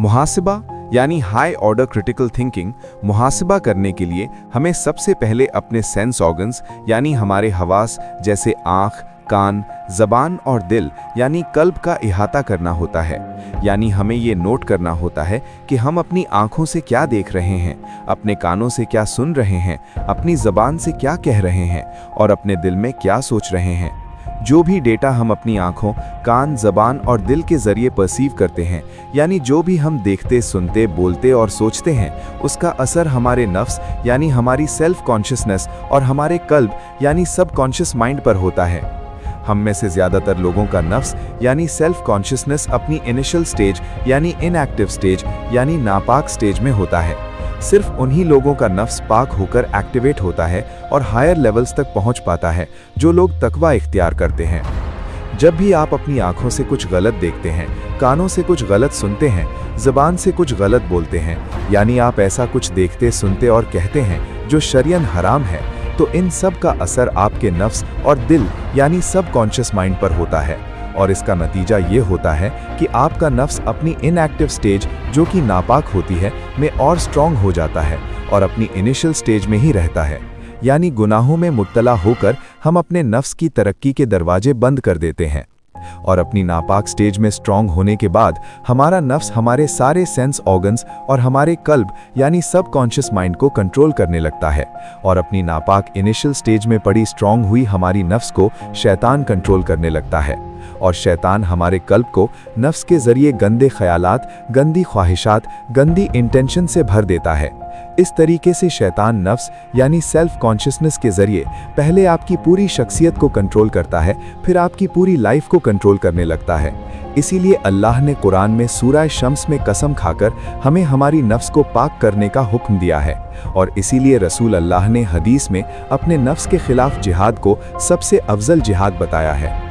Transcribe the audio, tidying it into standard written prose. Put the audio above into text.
मुहासिबा यानी high order critical thinking मुहासिबा करने के लिए हमें सबसे पहले अपने सेंस ऑर्गन्स यानी हमारे हवास जैसे आँख, कान, ज़बान और दिल यानी कल्ब का इहाता करना होता है। यानी हमें ये नोट करना होता है कि हम अपनी आँखों से क्या देख रहे हैं, अपने कानों से क्या सुन रहे हैं, अपनी ज़बान से क्या कह रहे हैं और अपने दिल में क्या सोच रहे हैं। जो भी डेटा हम अपनी आँखों, कान, ज़बान और दिल के ज़रिए परसीव करते हैं, यानी जो भी हम देखते, सुनते, बोलते और सोचते हैं, उसका असर हमारे नफ्स यानी हमारी सेल्फ कॉन्शियसनेस और हमारे कल्ब यानी सबकॉन्शियस माइंड पर होता है। हम में से ज़्यादातर लोगों का नफ्स यानी सेल्फ कॉन्शियसनेस अपनी इनिशियल स्टेज यानी इनएक्टिव स्टेज यानी नापाक स्टेज में होता है। सिर्फ उन्हीं लोगों का नफ्स पाक होकर एक्टिवेट होता है और हायर लेवल्स तक पहुंच पाता है जो लोग तकवा इख्तियार करते हैं। जब भी आप अपनी आंखों से कुछ गलत देखते हैं, कानों से कुछ गलत सुनते हैं, ज़बान से कुछ गलत बोलते हैं, यानी आप ऐसा कुछ देखते, सुनते और कहते हैं जो शरियन हराम है, तो इन सब का असर आपके नफ्स और दिल यानी सबकॉन्शियस माइंड पर होता है और इसका नतीजा ये होता है कि आपका नफ्स अपनी इनएक्टिव स्टेज जो कि नापाक होती है में और स्ट्रॉन्ग हो जाता है और अपनी इनिशियल स्टेज में ही रहता है। यानी गुनाहों में मुब्तला होकर हम अपने नफ्स की तरक्की के दरवाजे बंद कर देते हैं और अपनी नापाक स्टेज में स्ट्रॉन्ग होने के बाद हमारा नफ्स हमारे सारे सेंस ऑर्गन्स और हमारे कल्ब यानी सबकॉन्शियस माइंड को कंट्रोल करने लगता है और अपनी नापाक इनिशियल स्टेज में पड़ी स्ट्रॉन्ग हुई हमारी नफ्स को शैतान कंट्रोल करने लगता है और शैतान हमारे कल्ब को नफ्स के जरिए गंदे ख्यालात, गंदी ख्वाहिशात, गंदी इंटेंशन से भर देता है। इस तरीके से शैतान नफ्स यानी सेल्फ कॉन्शियसनेस के जरिए पहले आपकी पूरी शख्सियत को कंट्रोल करता है, फिर आपकी पूरी लाइफ को कंट्रोल करने लगता है। इसीलिए अल्लाह ने कुरान में सूरह शम्स में कसम खाकर हमें हमारी नफ्स को पाक करने का हुक्म दिया है और इसीलिए रसूल अल्लाह ने हदीस में अपने नफ्स के खिलाफ जिहाद को सबसे अफजल जिहाद बताया है।